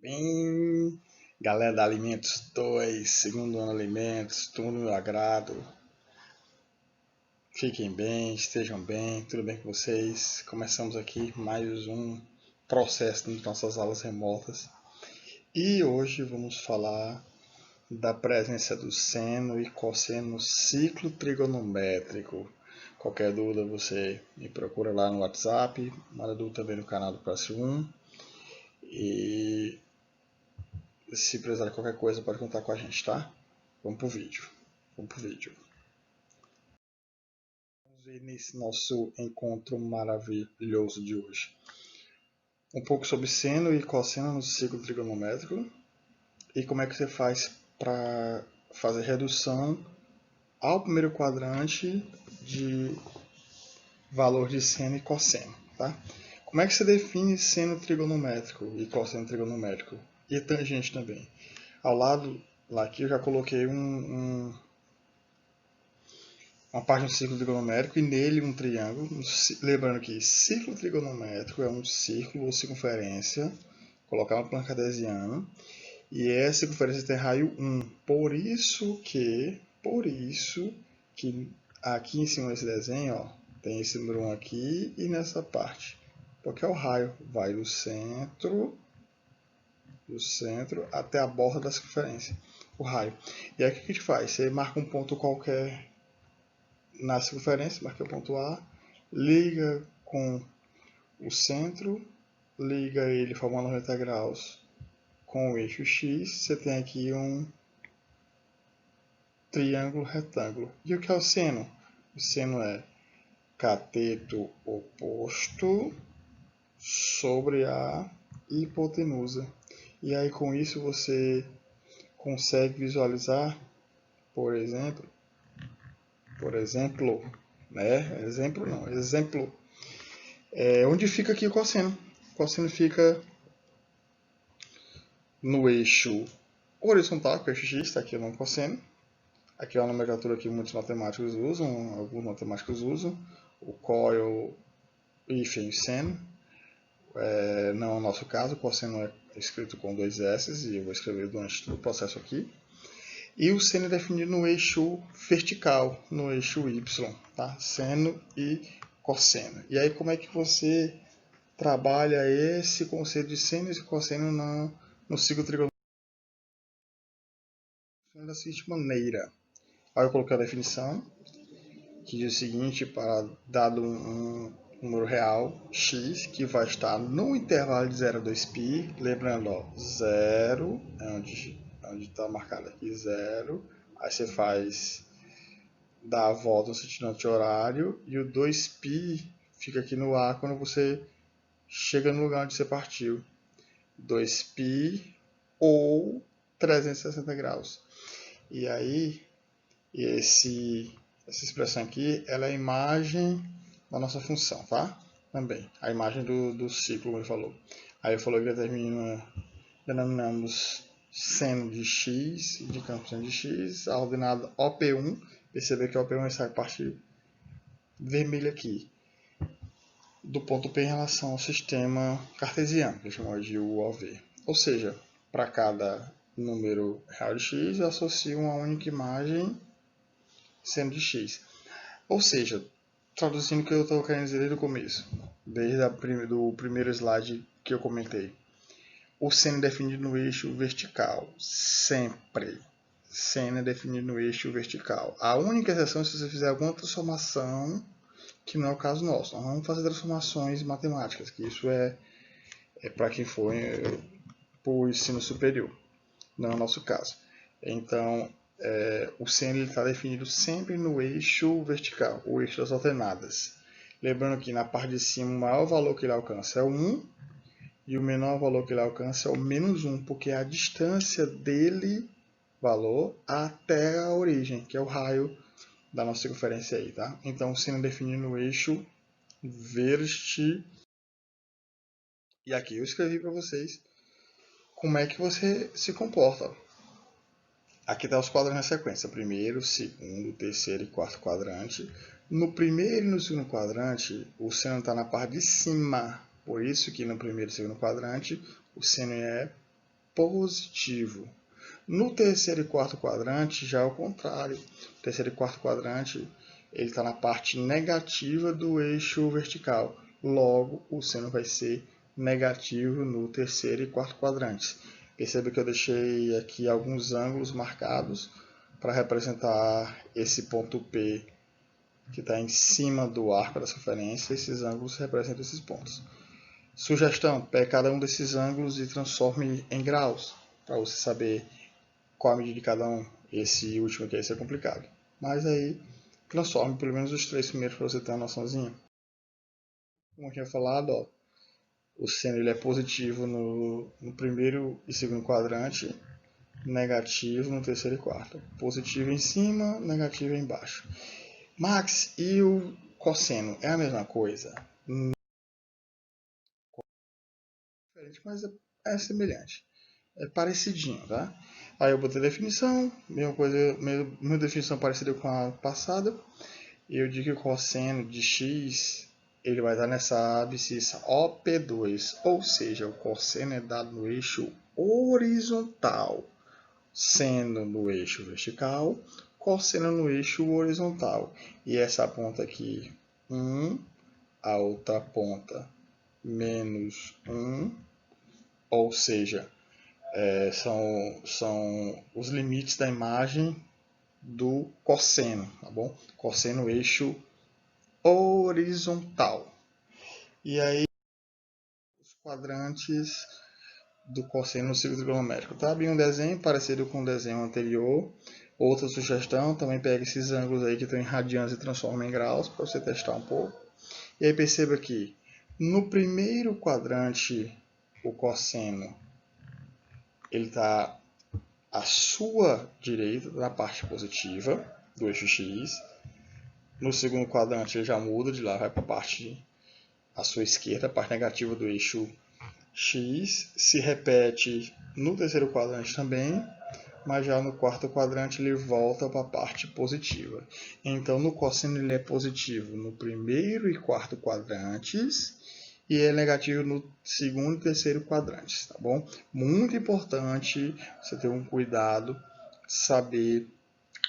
Bem, galera da Alimentos 2, segundo ano Alimentos, tudo no meu agrado. Fiquem bem, estejam bem, tudo bem com vocês? Começamos aqui mais um processo nas nossas aulas remotas. E hoje vamos falar da presença do seno e cosseno no ciclo trigonométrico. Qualquer dúvida você me procura lá no WhatsApp, manda dúvida também no canal do Classe 1. E se precisar de qualquer coisa, pode contar com a gente, tá? Vamos pro vídeo. Vamos ver nesse nosso encontro maravilhoso de hoje. Um pouco sobre seno e cosseno no ciclo trigonométrico e como é que você faz para fazer redução ao primeiro quadrante de valor de seno e cosseno, tá? Como é que você define seno trigonométrico e cosseno trigonométrico? E tangente também. Ao lado, lá aqui eu já coloquei uma parte do ciclo trigonométrico e nele um triângulo. Lembrando que ciclo trigonométrico é um círculo ou circunferência, colocar uma plano cartesiano, e essa circunferência tem raio 1. Por isso que aqui em cima desse desenho, ó, tem esse número 1 aqui e nessa parte. Porque é o raio, vai do centro até a borda da circunferência, o raio. E aí o que a gente faz? Você marca um ponto qualquer na circunferência, marca o ponto A, liga com o centro, liga ele formando 90 graus com o eixo X, você tem aqui um triângulo retângulo. E o que é o seno? O seno é cateto oposto sobre a hipotenusa. E aí com isso você consegue visualizar, por exemplo, onde fica aqui o cosseno. O cosseno fica no eixo horizontal, que é o eixo X, está aqui o nome cosseno. Aqui é uma nomenclatura que muitos matemáticos usam, alguns matemáticos usam. O coil, hífen e seno. Não é o nosso caso, o cosseno é escrito com 2 S, e eu vou escrever durante todo o processo aqui. E o seno é definido no eixo vertical, no eixo Y, tá? Seno e cosseno. E aí como é que você trabalha esse conceito de seno e cosseno no ciclo trigonométrico? Da seguinte maneira. Aí eu coloquei a definição, que diz o seguinte, para dado um número real, x, que vai estar no intervalo de 0 a 2π, lembrando, ó, 0, é onde está marcado aqui 0, aí você faz, dá a volta no sentido anti-horário, e o 2π fica aqui no A quando você chega no lugar onde você partiu. 2π ou 360 graus. E aí, essa expressão aqui, ela é a imagem da nossa função, tá? Também, a imagem do ciclo, como ele falou. Aí ele falou que denominamos seno de x, de campo seno de x, a ordenada OP1, perceber que OP1 é essa parte vermelha aqui, do ponto P em relação ao sistema cartesiano, que chamamos de UOV. Ou seja, para cada número real de x, eu associo uma única imagem seno de x. Ou seja, traduzindo o que eu estou querendo dizer desde o começo, desde o primeiro slide que eu comentei. O seno é definido no eixo vertical, sempre. Seno é definido no eixo vertical. A única exceção é se você fizer alguma transformação, que não é o caso nosso. Nós vamos fazer transformações matemáticas, que isso é para quem for para o ensino superior. Não é o nosso caso. Então, o seno está definido sempre no eixo vertical, o eixo das alternadas. Lembrando que na parte de cima o maior valor que ele alcança é o 1 e o menor valor que ele alcança é o menos 1, porque é a distância dele, valor, até a origem, que é o raio da nossa circunferência aí, tá? Então o seno é definido no eixo vertical. E aqui eu escrevi para vocês como é que você se comporta. Aqui está os quadrantes na sequência, primeiro, segundo, terceiro e quarto quadrante. No primeiro e no segundo quadrante, o seno está na parte de cima, por isso que no primeiro e segundo quadrante, o seno é positivo. No terceiro e quarto quadrante já é o contrário. O terceiro e quarto quadrante ele está na parte negativa do eixo vertical. Logo, o seno vai ser negativo no terceiro e quarto quadrantes. Perceba que eu deixei aqui alguns ângulos marcados para representar esse ponto P que está em cima do arco dessa referência. Esses ângulos representam esses pontos. Sugestão: pegue cada um desses ângulos e transforme em graus, para você saber qual a medida de cada um. Esse último aqui vai ser complicado. Mas aí, transforme pelo menos os 3 primeiros para você ter uma noçãozinha. Como eu tinha falado, ó, o seno ele é positivo no primeiro e segundo quadrante, negativo no terceiro e quarto. Positivo em cima, negativo embaixo. Max, e o cosseno? É a mesma coisa? Não é diferente, mas é semelhante. É parecidinho, tá? Aí eu botei a definição, mesma coisa, mesma definição parecida com a passada. E eu digo que o cosseno de x ele vai estar nessa abscissa OP2, ou seja, o cosseno é dado no eixo horizontal, seno no eixo vertical, cosseno no eixo horizontal. E essa ponta aqui, 1, a outra ponta, menos 1, ou seja, são os limites da imagem do cosseno, tá bom? Cosseno eixo horizontal. E aí, os quadrantes do cosseno no círculo trigonométrico. Tá? Abri um desenho parecido com o desenho anterior. Outra sugestão, também pega esses ângulos aí que estão em radianos e transforma em graus, para você testar um pouco. E aí perceba que no primeiro quadrante, o cosseno ele está à sua direita, na parte positiva do eixo x. No segundo quadrante ele já muda, de lá vai para a parte à sua esquerda, a parte negativa do eixo x. Se repete no terceiro quadrante também, mas já no quarto quadrante ele volta para a parte positiva. Então no cosseno ele é positivo no primeiro e quarto quadrantes e é negativo no segundo e terceiro quadrantes, tá bom? Muito importante você ter um cuidado, saber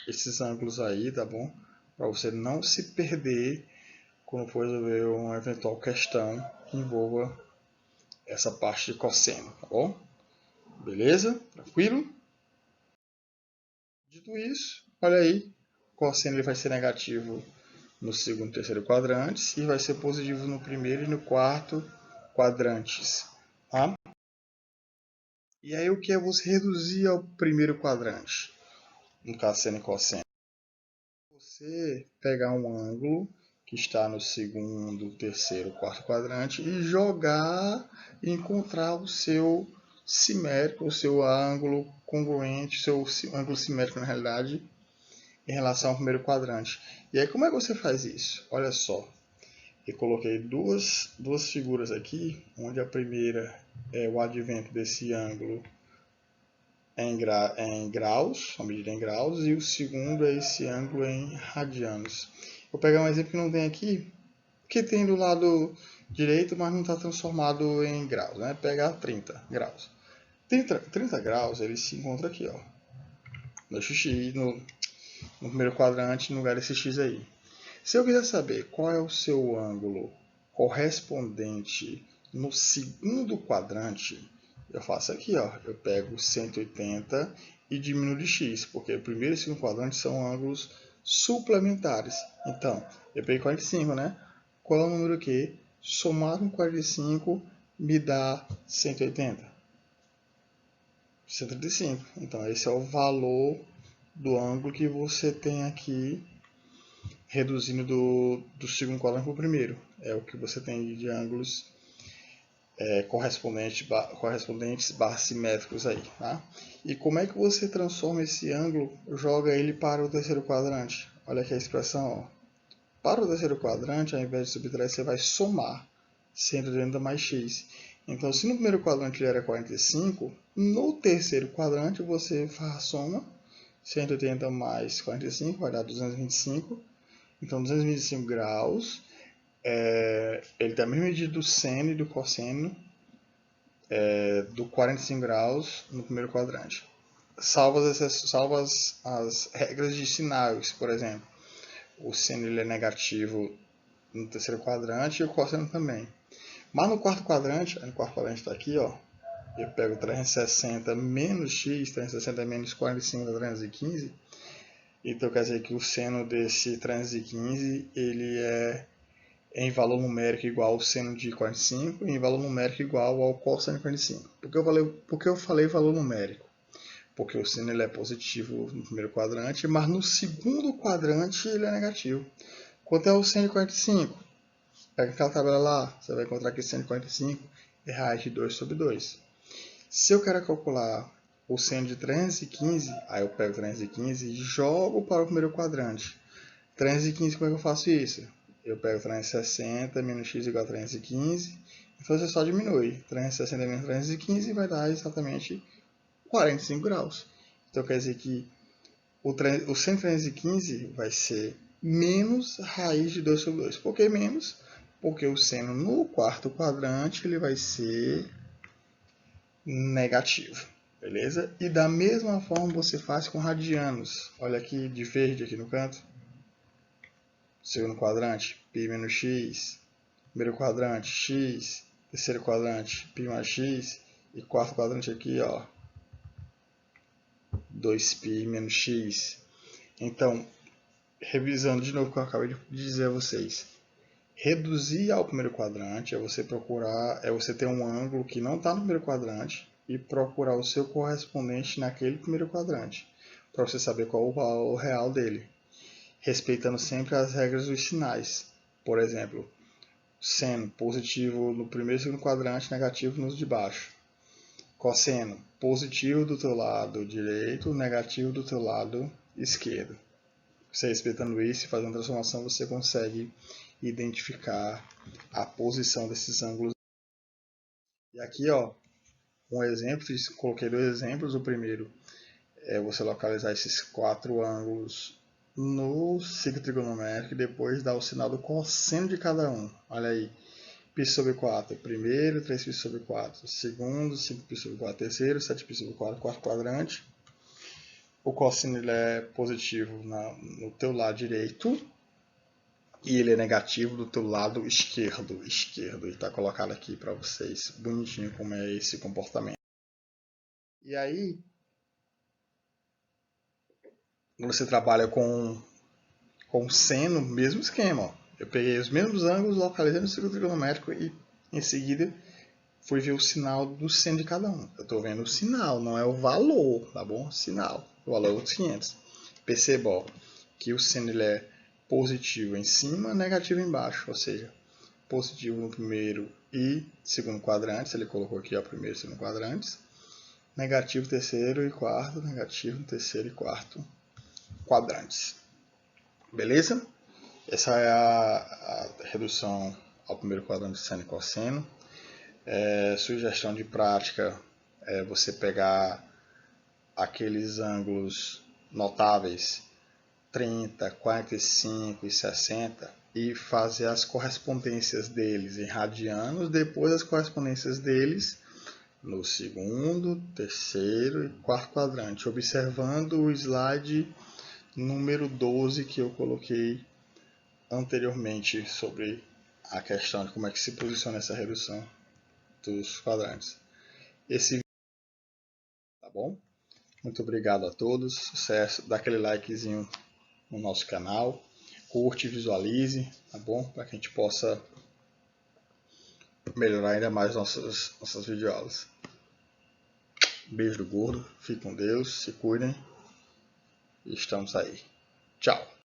esses ângulos aí, tá bom? Para você não se perder quando for resolver uma eventual questão que envolva essa parte de cosseno, tá bom? Beleza? Tranquilo? Dito isso, olha aí, o cosseno ele vai ser negativo no segundo e terceiro quadrantes e vai ser positivo no primeiro e no quarto quadrantes, tá? E aí o que é você reduzir ao primeiro quadrante, no caso seno e cosseno? Você pegar um ângulo que está no segundo, terceiro, quarto quadrante e jogar e encontrar o seu simétrico, o seu ângulo congruente, o seu ângulo simétrico na realidade, em relação ao primeiro quadrante. E aí como é que você faz isso? Olha só, eu coloquei duas figuras aqui, onde a primeira é o advento desse ângulo em graus, a medida em graus, e o segundo é esse ângulo em radianos. Vou pegar um exemplo que não tem aqui, que tem do lado direito, mas não está transformado em graus, né? Pegar 30 graus. 30 graus, ele se encontra aqui, ó, no x, no primeiro quadrante, no lugar desse x aí. Se eu quiser saber qual é o seu ângulo correspondente no segundo quadrante, eu faço aqui, ó, eu pego 180 e diminuo de x, porque o primeiro e o segundo quadrante são ângulos suplementares. Então, eu peguei 45, né? Qual é o número que, somado com 45, me dá 180? 135. Então, esse é o valor do ângulo que você tem aqui, reduzindo do segundo quadrante para o primeiro. É o que você tem de ângulos correspondentes barra simétricos aí, tá? E como é que você transforma esse ângulo, joga ele para o terceiro quadrante? Olha aqui a expressão, ó. Para o terceiro quadrante, ao invés de subtrair, você vai somar 180 mais x. Então, se no primeiro quadrante ele era 45, no terceiro quadrante você faz a soma, 180 mais 45 vai dar 225. Então, 225 graus, ele tem a mesma medida do seno e do cosseno, do 45 graus no primeiro quadrante. Salvo as regras de sinais, por exemplo. O seno ele é negativo no terceiro quadrante e o cosseno também. Mas no quarto quadrante está aqui, ó, eu pego 360 menos x, 360 menos 45 da 315, então quer dizer que o seno desse 315 ele é em valor numérico igual ao seno de 45 e em valor numérico igual ao cosseno de 45. Por que eu falei valor numérico? Porque o seno ele é positivo no primeiro quadrante, mas no segundo quadrante ele é negativo. Quanto é o seno de 45? Pega aquela tabela lá, você vai encontrar que seno de 45 é raiz de 2 sobre 2. Se eu quero calcular o seno de 315, aí eu pego 315 e jogo para o primeiro quadrante. 315, como é que eu faço isso? Eu pego 360 menos x igual a 315, então você só diminui. 360 menos 315 vai dar exatamente 45 graus. Então quer dizer que o seno de 315 vai ser menos raiz de 2 sobre 2. Por que menos? Porque o seno no quarto quadrante ele vai ser negativo, beleza? E da mesma forma você faz com radianos. Olha aqui de verde aqui no canto. Segundo quadrante, π menos x. Primeiro quadrante, x. Terceiro quadrante, π mais x. E quarto quadrante aqui, ó, 2π menos x. Então, revisando de novo o que eu acabei de dizer a vocês. Reduzir ao primeiro quadrante é você ter um ângulo que não está no primeiro quadrante e procurar o seu correspondente naquele primeiro quadrante, para você saber qual o valor real dele, respeitando sempre as regras dos sinais. Por exemplo, seno positivo no primeiro e segundo quadrante, negativo nos de baixo. Cosseno positivo do teu lado direito, negativo do teu lado esquerdo. Você respeitando isso e fazendo a transformação, você consegue identificar a posição desses ângulos. E aqui, ó, um exemplo, coloquei dois exemplos. O primeiro é você localizar esses 4 ângulos no ciclo trigonométrico e depois dar o sinal do cosseno de cada um. Olha aí, π sobre 4, primeiro, 3π sobre 4, segundo, 5π sobre 4, terceiro, 7π sobre 4, quarto quadrante. O cosseno ele é positivo no teu lado direito e ele é negativo do teu lado esquerdo. E está colocado aqui para vocês, bonitinho como é esse comportamento. E aí, quando você trabalha com seno, mesmo esquema. Ó. Eu peguei os mesmos ângulos, localizei no círculo trigonométrico e em seguida fui ver o sinal do seno de cada um. Eu estou vendo o sinal, não é o valor, tá bom? Sinal. O valor é outros 500. Perceba ó, que o seno ele é positivo em cima, negativo embaixo, ou seja, positivo no primeiro e segundo quadrantes, ele colocou aqui o primeiro e segundo quadrantes, negativo terceiro e quarto, negativo terceiro e quarto quadrantes. Beleza? Essa é a redução ao primeiro quadrante de seno e cosseno. Sugestão de prática é você pegar aqueles ângulos notáveis 30, 45 e 60 e fazer as correspondências deles em radianos, depois as correspondências deles no segundo, terceiro e quarto quadrante, observando o slide número 12 que eu coloquei anteriormente sobre a questão de como é que se posiciona essa redução dos quadrantes. Esse vídeo, tá bom? Muito obrigado a todos, sucesso, dá aquele likezinho no nosso canal, curte, visualize, tá bom? Para que a gente possa melhorar ainda mais nossas videoaulas. Beijo do gordo, fique com Deus, se cuidem e estamos aí. Tchau!